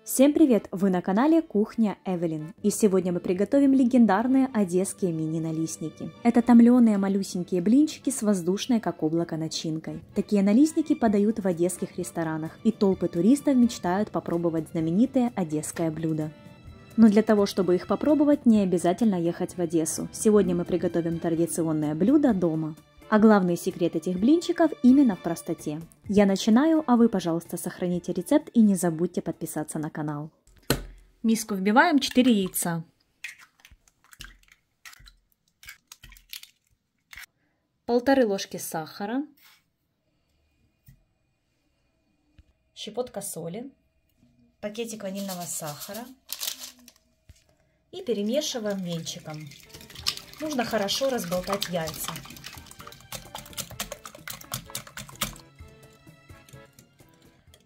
Всем привет! Вы на канале Кухня Эвелин. И сегодня мы приготовим легендарные одесские мини-налистники. Это томленые малюсенькие блинчики с воздушной, как облако, начинкой. Такие налистники подают в одесских ресторанах, и толпы туристов мечтают попробовать знаменитое одесское блюдо. Но для того, чтобы их попробовать, не обязательно ехать в Одессу. Сегодня мы приготовим традиционное блюдо дома. А главный секрет этих блинчиков именно в простоте. Я начинаю, а вы, пожалуйста, сохраните рецепт и не забудьте подписаться на канал. В миску вбиваем 4 яйца. Полторы ложки сахара. Щепотка соли. Пакетик ванильного сахара. И перемешиваем венчиком. Нужно хорошо разболтать яйца.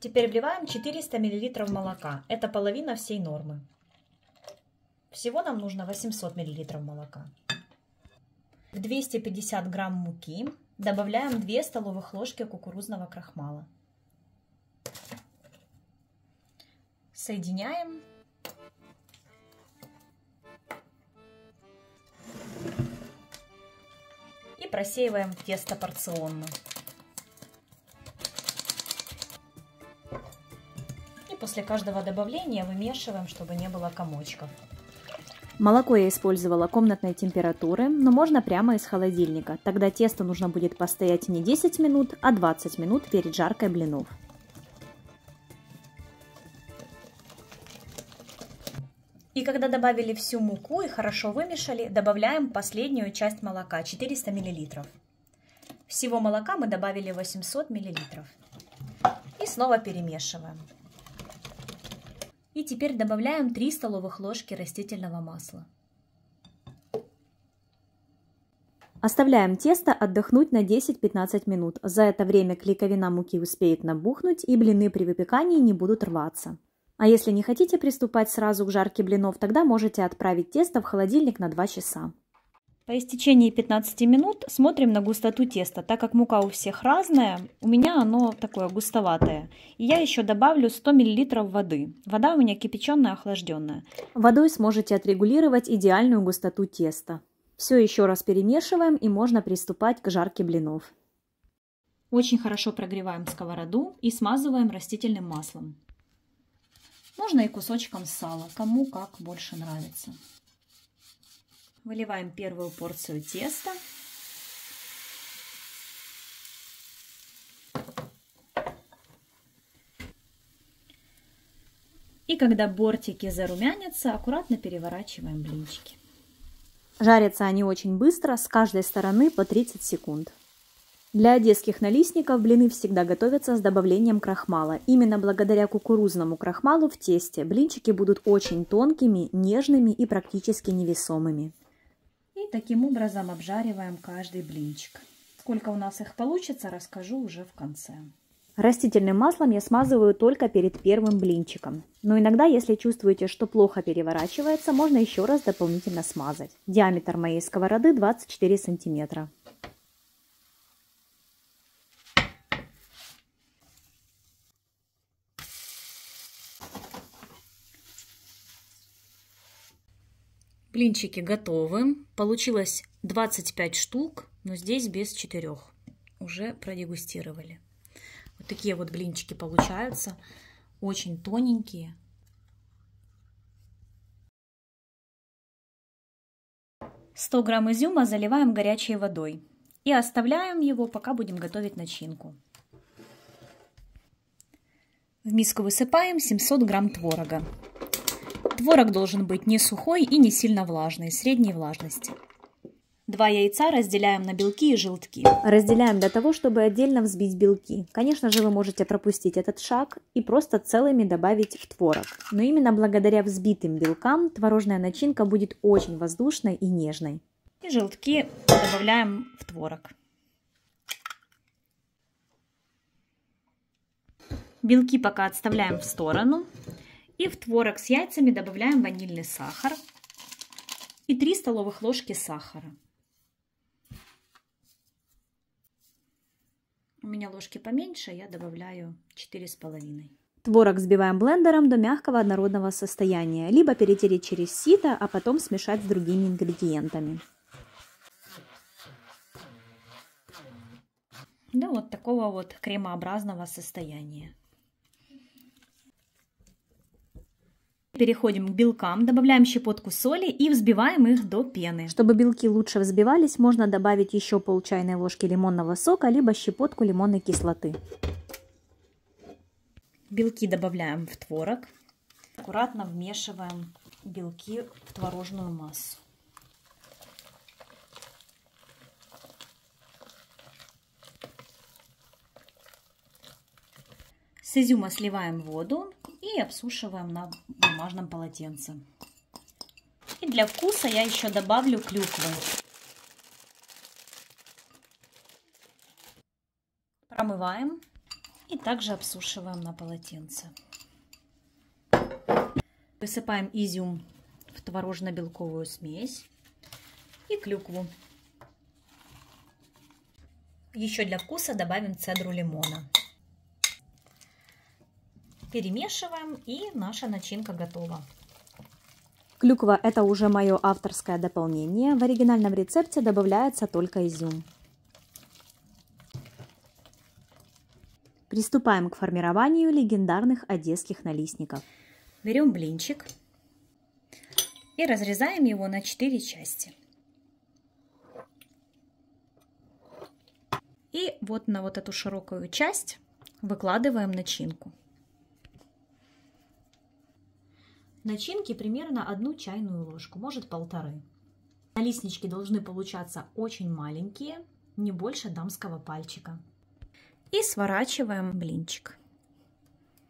Теперь вливаем 400 мл молока. Это половина всей нормы. Всего нам нужно 800 мл молока. В 250 грамм муки добавляем 2 столовых ложки кукурузного крахмала. Соединяем. И просеиваем тесто порционно. После каждого добавления вымешиваем, чтобы не было комочков. Молоко я использовала комнатной температуры, но можно прямо из холодильника. Тогда тесто нужно будет постоять не 10 минут, а 20 минут перед жаркой блинов. И когда добавили всю муку и хорошо вымешали, добавляем последнюю часть молока, 400 мл. Всего молока мы добавили 800 мл. И снова перемешиваем. И теперь добавляем 3 столовых ложки растительного масла. Оставляем тесто отдохнуть на 10-15 минут. За это время клейковина муки успеет набухнуть, и блины при выпекании не будут рваться. А если не хотите приступать сразу к жарке блинов, тогда можете отправить тесто в холодильник на 2 часа. По истечении 15 минут смотрим на густоту теста. Так как мука у всех разная, у меня оно такое густоватое. И я еще добавлю 100 мл воды. Вода у меня кипяченая, охлажденная. Водой сможете отрегулировать идеальную густоту теста. Все еще раз перемешиваем, и можно приступать к жарке блинов. Очень хорошо прогреваем сковороду и смазываем растительным маслом. Можно и кусочком сала, кому как больше нравится. Выливаем первую порцию теста. И когда бортики зарумянятся, аккуратно переворачиваем блинчики. Жарятся они очень быстро, с каждой стороны по 30 секунд. Для одесских налистников блины всегда готовятся с добавлением крахмала. Именно благодаря кукурузному крахмалу в тесте блинчики будут очень тонкими, нежными и практически невесомыми. И таким образом обжариваем каждый блинчик. Сколько у нас их получится, расскажу уже в конце. Растительным маслом я смазываю только перед первым блинчиком. Но иногда, если чувствуете, что плохо переворачивается, можно еще раз дополнительно смазать. Диаметр моей сковороды 24 сантиметра. Блинчики готовы. Получилось 25 штук, но здесь без 4. Уже продегустировали. Вот такие вот блинчики получаются. Очень тоненькие. «100 грамм изюма заливаем горячей водой и оставляем его, пока будем готовить начинку. В миску высыпаем 700 грамм творога. Творог должен быть не сухой и не сильно влажный, средней влажности. 2 яйца разделяем на белки и желтки. Разделяем для того, чтобы отдельно взбить белки. Конечно же, вы можете пропустить этот шаг и просто целыми добавить в творог. Но именно благодаря взбитым белкам творожная начинка будет очень воздушной и нежной. И желтки добавляем в творог. Белки пока отставляем в сторону. И в творог с яйцами добавляем ванильный сахар и 3 столовых ложки сахара. У меня ложки поменьше, я добавляю 4,5. Творог взбиваем блендером до мягкого однородного состояния, либо перетереть через сито, а потом смешать с другими ингредиентами. До вот такого вот кремообразного состояния. Переходим к белкам, добавляем щепотку соли и взбиваем их до пены. Чтобы белки лучше взбивались, можно добавить еще пол чайной ложки лимонного сока, либо щепотку лимонной кислоты. Белки добавляем в творог. Аккуратно вмешиваем белки в творожную массу. С изюма сливаем воду и обсушиваем на бумажном полотенце. И для вкуса я еще добавлю клюквы. Промываем и также обсушиваем на полотенце. Высыпаем изюм в творожно-белковую смесь и клюкву. Еще для вкуса добавим цедру лимона. Перемешиваем, и наша начинка готова. Клюква – это уже мое авторское дополнение. В оригинальном рецепте добавляется только изюм. Приступаем к формированию легендарных одесских налистников. Берем блинчик и разрезаем его на 4 части. И вот на вот эту широкую часть выкладываем начинку. Начинки примерно 1 чайную ложку, может 1,5. Налистнички должны получаться очень маленькие, не больше дамского пальчика. И сворачиваем блинчик.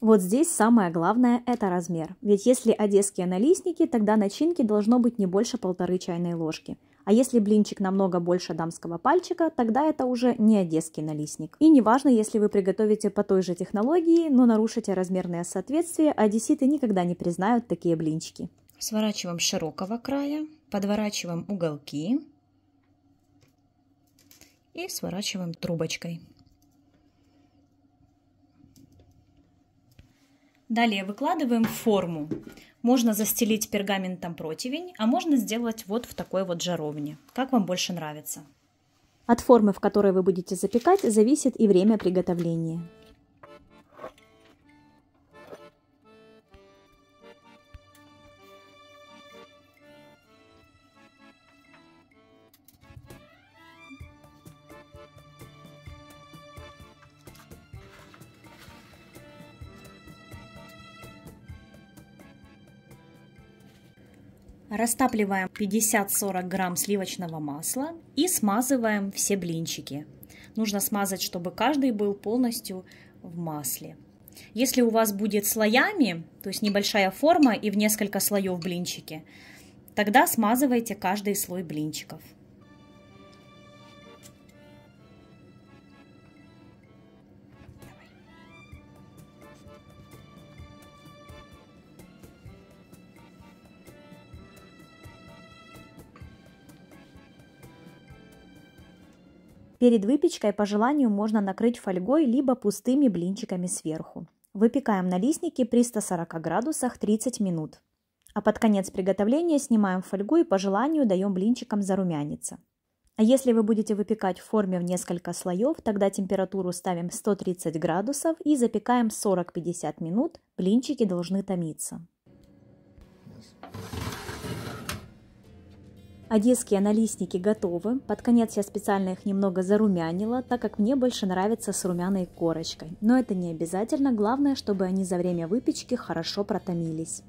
Вот здесь самое главное – это размер. Ведь если одесские налистники, тогда начинки должно быть не больше 1,5 чайной ложки. А если блинчик намного больше дамского пальчика, тогда это уже не одесский налистник. И неважно, если вы приготовите по той же технологии, но нарушите размерное соответствие, одесситы никогда не признают такие блинчики. Сворачиваем с широкого края, подворачиваем уголки и сворачиваем трубочкой. Далее выкладываем в форму. Можно застелить пергаментом противень, а можно сделать вот в такой вот жаровне. Как вам больше нравится? От формы, в которой вы будете запекать, зависит и время приготовления. Растапливаем 50-40 грамм сливочного масла и смазываем все блинчики. Нужно смазать, чтобы каждый был полностью в масле. Если у вас будет слоями, то есть небольшая форма и в несколько слоев блинчики, тогда смазывайте каждый слой блинчиков. Перед выпечкой по желанию можно накрыть фольгой либо пустыми блинчиками сверху. Выпекаем налистники при 140 градусах 30 минут. А под конец приготовления снимаем фольгу и по желанию даем блинчикам зарумяниться. А если вы будете выпекать в форме в несколько слоев, тогда температуру ставим 130 градусов и запекаем 40-50 минут. Блинчики должны томиться. Одесские налистники готовы. Под конец я специально их немного зарумянила, так как мне больше нравится с румяной корочкой. Но это не обязательно, главное, чтобы они за время выпечки хорошо протомились.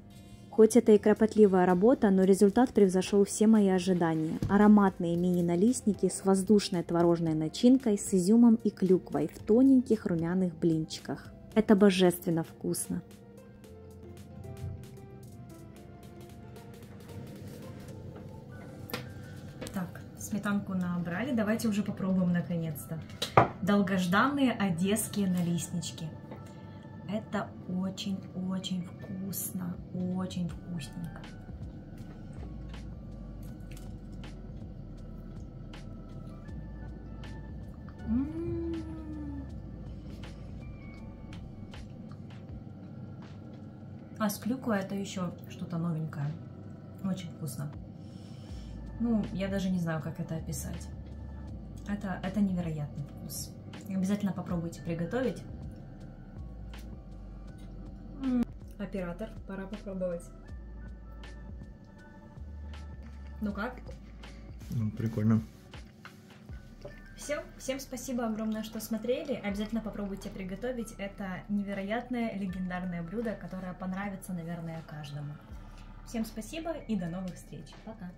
Хоть это и кропотливая работа, но результат превзошел все мои ожидания. Ароматные мини-налистники с воздушной творожной начинкой, с изюмом и клюквой в тоненьких румяных блинчиках. Это божественно вкусно! Так, сметанку набрали, давайте уже попробуем наконец-то. Долгожданные одесские налистнички. Это очень-очень вкусно, очень вкусненько. с клюквой это еще что-то новенькое. Очень вкусно. Ну, я даже не знаю, как это описать. Это невероятный вкус. Обязательно попробуйте приготовить. Оператор, пора попробовать. Ну как? Ну, прикольно. Все, всем спасибо огромное, что смотрели. Обязательно попробуйте приготовить. Это невероятное легендарное блюдо, которое понравится, наверное, каждому. Всем спасибо и до новых встреч. Пока!